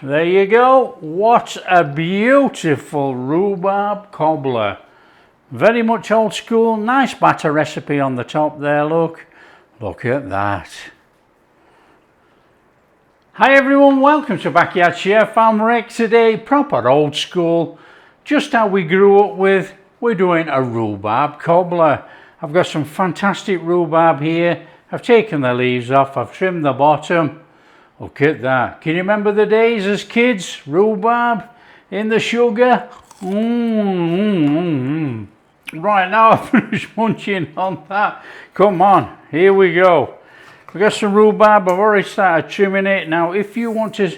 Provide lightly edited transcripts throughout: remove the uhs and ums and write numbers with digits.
There you go. What a beautiful rhubarb cobbler. Very much old school. Nice batter recipe on the top there, look. Look at that. Hi everyone, welcome to Backyard Chef. I'm Rick today. Proper old school. Just how we grew up with. We're doing a rhubarb cobbler. I've got some fantastic rhubarb here. I've taken the leaves off. I've trimmed the bottom. Look at that. Can you remember the days as kids? Rhubarb in the sugar. Right now I've finished munching on that. Come on, here we go. We've got some rhubarb. I've already started trimming it. Now if you want to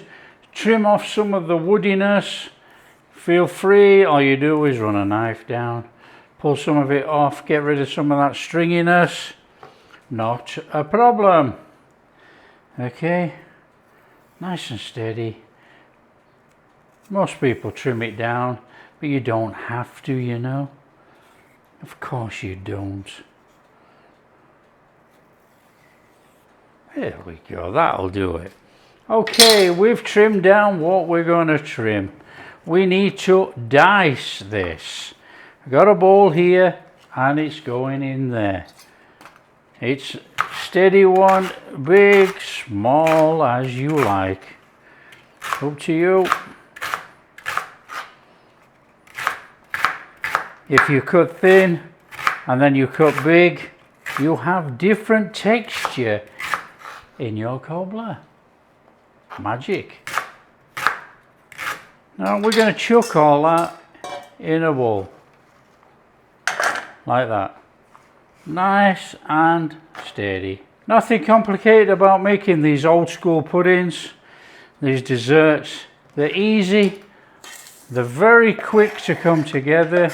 trim off some of the woodiness, feel free. All you do is run a knife down, pull some of it off, get rid of some of that stringiness. Not a problem. Okay. Nice and steady. Most people trim it down, but you don't have to, you know. Of course you don't. There we go, that'll do it. Okay, we've trimmed down what we're going to trim. We need to dice this. I've got a bowl here and it's going in there. It's steady one, big, small, as you like. Up to you. If you cut thin and then you cut big, you have different texture in your cobbler. Magic. Now we're going to chuck all that in a bowl. Like that. Nice and steady. Nothing complicated about making these old school puddings, these desserts. They're easy, they're very quick to come together,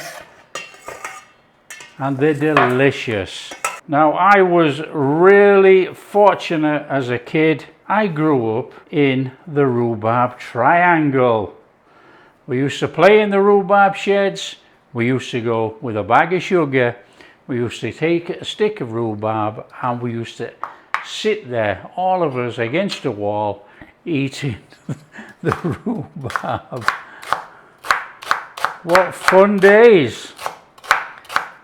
and they're delicious. Now I was really fortunate as a kid. I grew up in the rhubarb triangle. We used to play in the rhubarb sheds. We used to go with a bag of sugar. We used to take a stick of rhubarb and we used to sit there, all of us against the wall, eating the rhubarb. What fun days!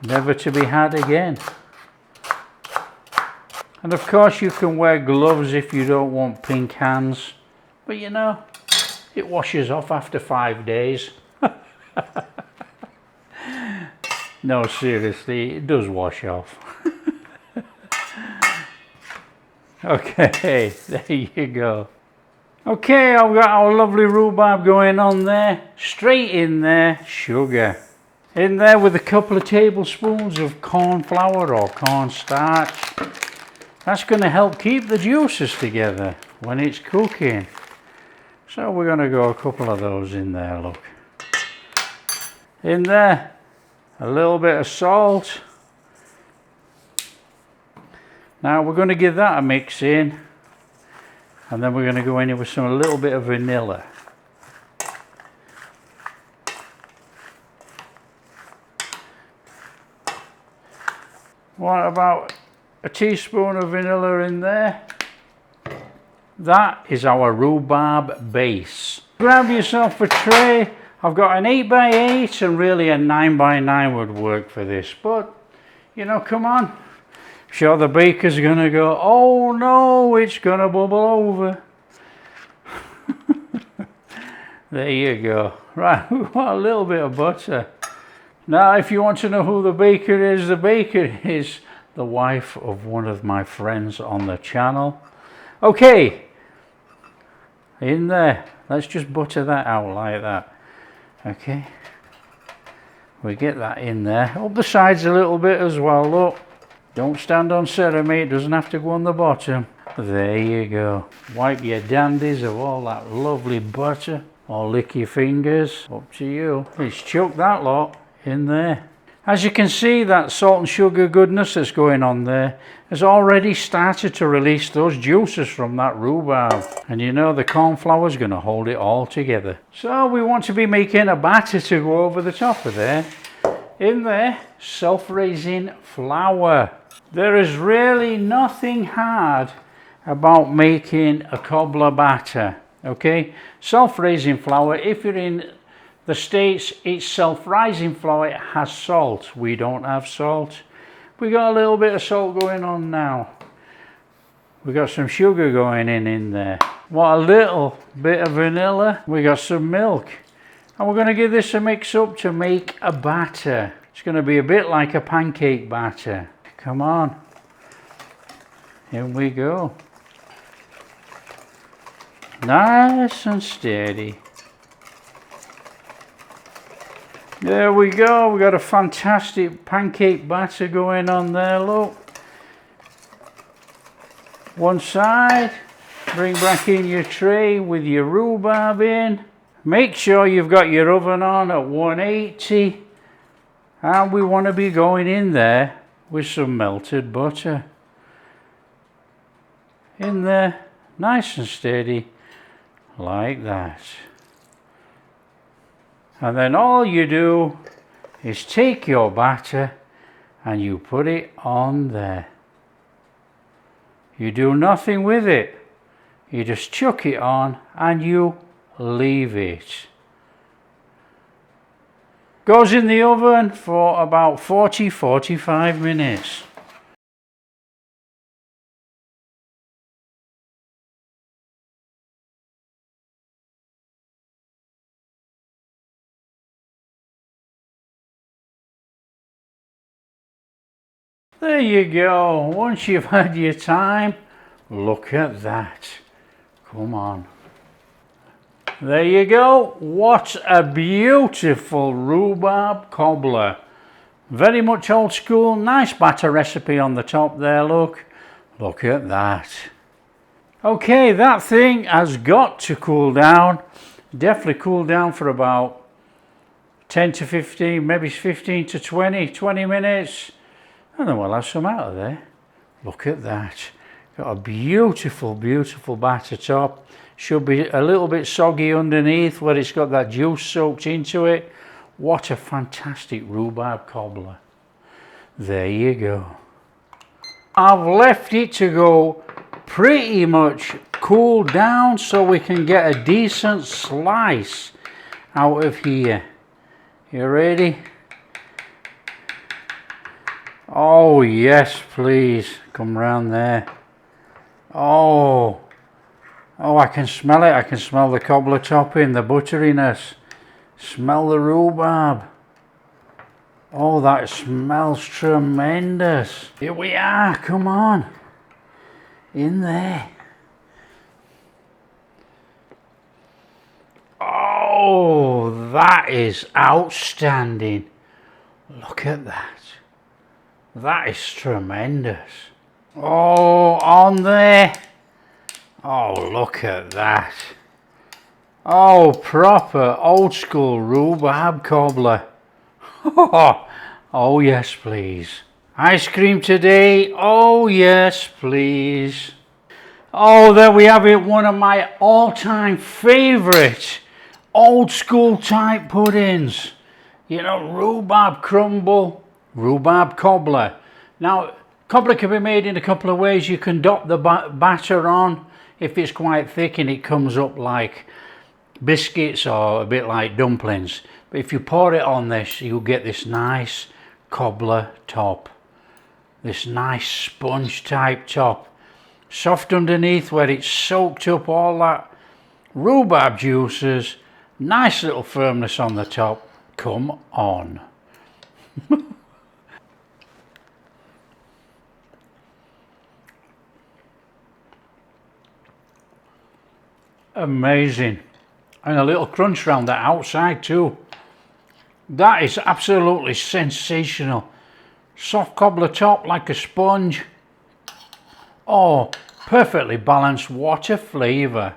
Never to be had again. And of course you can wear gloves if you don't want pink hands. But you know, it washes off after 5 days. No, seriously, it does wash off. Okay, there you go. Okay, I've got our lovely rhubarb going on there. Straight in there, sugar. In there with a couple of tablespoons of corn flour or corn starch. That's going to help keep the juices together when it's cooking. So we're going to go a couple of those in there, look. In there. A little bit of salt. Now we're going to give that a mix in, and then we're going to go in with a little bit of vanilla. What about a teaspoon of vanilla in there? That is our rhubarb base. Grab yourself a tray. I've got an 8x8 and really a 9x9 would work for this, but you know, come on. I'm sure the baker's gonna go, oh no, it's gonna bubble over. There you go. Right, we want a little bit of butter. Now if you want to know who the baker is the wife of one of my friends on the channel. Okay, in there. Let's just butter that out like that. Okay, we get that in there. Up the sides a little bit as well, look. Don't stand on ceremony, it doesn't have to go on the bottom. There you go. Wipe your dandies of all that lovely butter, or lick your fingers, up to you. Let's chuck that lot in there. As you can see, that salt and sugar goodness that's going on there has already started to release those juices from that rhubarb. And you know the corn flour is going to hold it all together. So we want to be making a batter to go over the top of there. In there, self-raising flour. There is really nothing hard about making a cobbler batter. Okay, self-raising flour. If you're in the States, it's self-rising flour. It has salt. We don't have salt. We got a little bit of salt going on now. We got some sugar going in there. What, a little bit of vanilla. We got some milk. And we're going to give this a mix up to make a batter. It's going to be a bit like a pancake batter. Come on. Here we go. Nice and steady. There we go. We got a fantastic pancake batter going on there, look. One side. Bring back in your tray with your rhubarb in. Make sure you've got your oven on at 180. And we want to be going in there with some melted butter. In there, nice and steady, like that. And then all you do is take your batter and you put it on there. You do nothing with it. You just chuck it on and you leave it. Goes in the oven for about 40-45 minutes. There you go. Once you've had your time, look at that. Come on. There you go. What a beautiful rhubarb cobbler. Very much old school. Nice batter recipe on the top there, look. Look at that. Okay, that thing has got to cool down. Definitely cool down for about 10 to 15, maybe 15 to 20 minutes. And then we'll have some out of there. Look at that. Got a beautiful, beautiful batter top. Should be a little bit soggy underneath where it's got that juice soaked into it. What a fantastic rhubarb cobbler. There you go. I've left it to go pretty much cool down so we can get a decent slice out of here. You ready? Oh yes, please. Come round there. Oh, I can smell it. I can smell the cobbler topping, the butteriness. Smell the rhubarb. Oh, that smells tremendous. Here we are. Come on. In there. Oh, that is outstanding. Look at that. That is tremendous. Oh, on there. Oh, look at that. Oh, proper old school rhubarb cobbler. Oh, yes, please. Ice cream today. Oh, yes, please. Oh, there we have it. One of my all-time favorite old school type puddings. You know, rhubarb crumble, rhubarb cobbler. Now, cobbler can be made in a couple of ways. You can dot the batter on if it's quite thick and it comes up like biscuits or a bit like dumplings. But if you pour it on this, you'll get this nice cobbler top. This nice sponge type top. Soft underneath where it's soaked up all that rhubarb juices. Nice little firmness on the top. Come on. Amazing. And a little crunch around the outside too. That is absolutely sensational. Soft cobbler top like a sponge. Oh, perfectly balanced. What a flavour.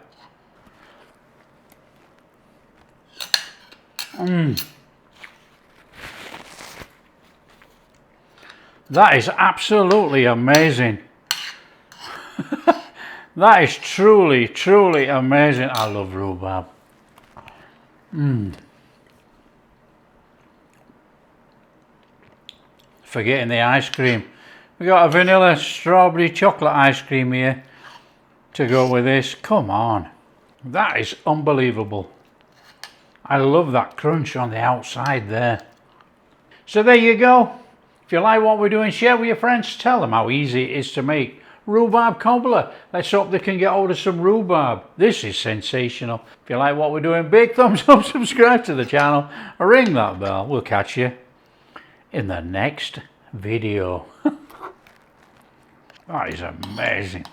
That is absolutely amazing. That is truly, truly amazing. I love rhubarb. Forgetting the ice cream. We got a vanilla strawberry chocolate ice cream here to go with this. Come on. That is unbelievable. I love that crunch on the outside there. So there you go. If you like what we're doing, share with your friends. Tell them how easy it is to make. Rhubarb cobbler. Let's hope they can get hold of some rhubarb. This is sensational. If you like what we're doing, big thumbs up, subscribe to the channel, ring that bell. We'll catch you in the next video. That is amazing.